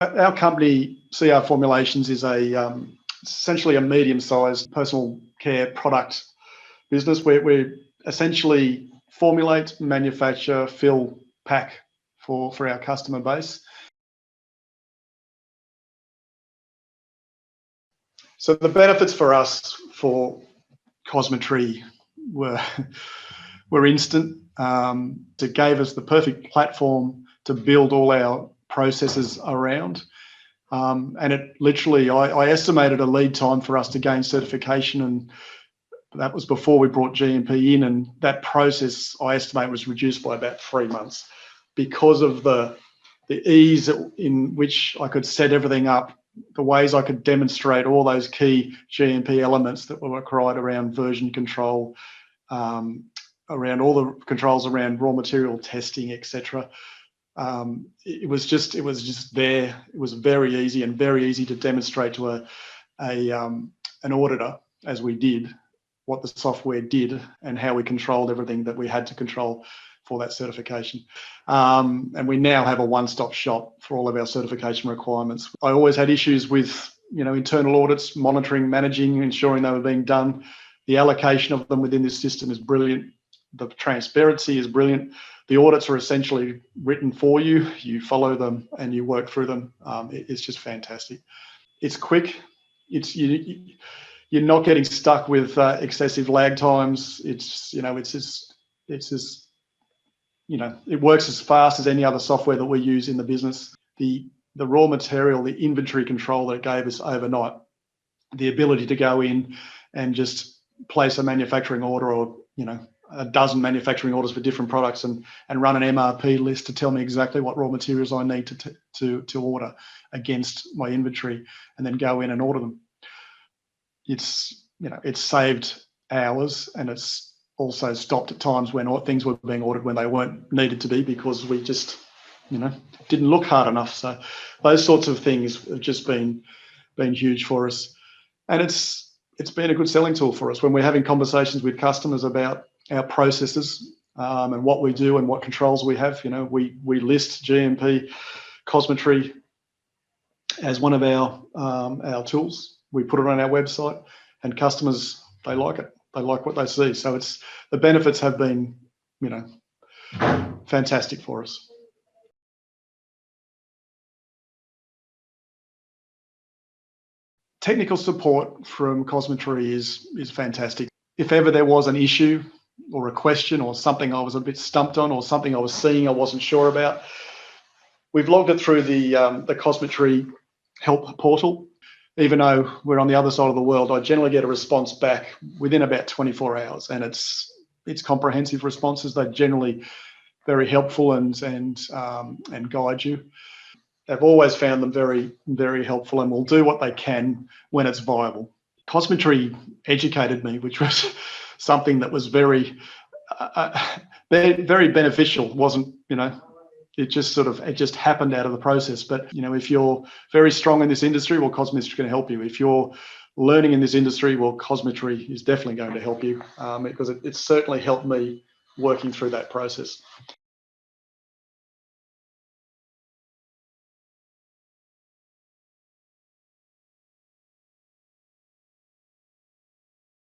Our company, CR Formulations, is essentially a medium-sized personal care product business where we essentially formulate, manufacture, fill, pack for our customer base. So the benefits for us for Cosmetri were instant. It gave us the perfect platform to build all our processes around. And it literally, I estimated a lead time for us to gain certification, and that was before we brought GMP in, and that process I estimate was reduced by about 3 months because of the ease in which I could set everything up, the ways I could demonstrate all those key GMP elements that were required around version control, around all the controls around raw material testing, etc. It was just there. It was very easy to demonstrate to an auditor, as we did, what the software did and how we controlled everything that we had to control for that certification. And we now have a one-stop shop for all of our certification requirements. I always had issues with, internal audits, monitoring, managing, ensuring they were being done. The allocation of them within this system is brilliant. The transparency is brilliant. The audits are essentially written for you. You follow them and you work through them. It's just fantastic. It's quick. You're not getting stuck with excessive lag times. It works as fast as any other software that we use in the business. The raw material, the inventory control that it gave us overnight, the ability to go in and just place a manufacturing order, or a dozen manufacturing orders for different products, and run an MRP list to tell me exactly what raw materials I need to order against my inventory, and then go in and order them. It's saved hours, and it's also stopped at times when things were being ordered when they weren't needed to be, because we just didn't look hard enough. So those sorts of things have just been huge for us, and it's been a good selling tool for us when we're having conversations with customers about our processes and what we do and what controls we have. We list GMP Cosmetri as one of our tools. We put it on our website, and customers, they like it. They like what they see. So the benefits have been, fantastic for us. Technical support from Cosmetri is fantastic. If ever there was an issue or a question or something I was a bit stumped on, or something I was seeing I wasn't sure about, we've logged it through the Cosmetri help portal. Even though we're on the other side of the world, I generally get a response back within about 24 hours, and it's comprehensive responses. They're generally very helpful and guide you. They've always found them very, very helpful, and will do what they can when it's viable. Cosmetri educated me, which was something that was very, very beneficial. It just happened out of the process. But if you're very strong in this industry, well, Cosmetri can help you. If you're learning in this industry, well, Cosmetri is definitely going to help you, because it certainly helped me working through that process.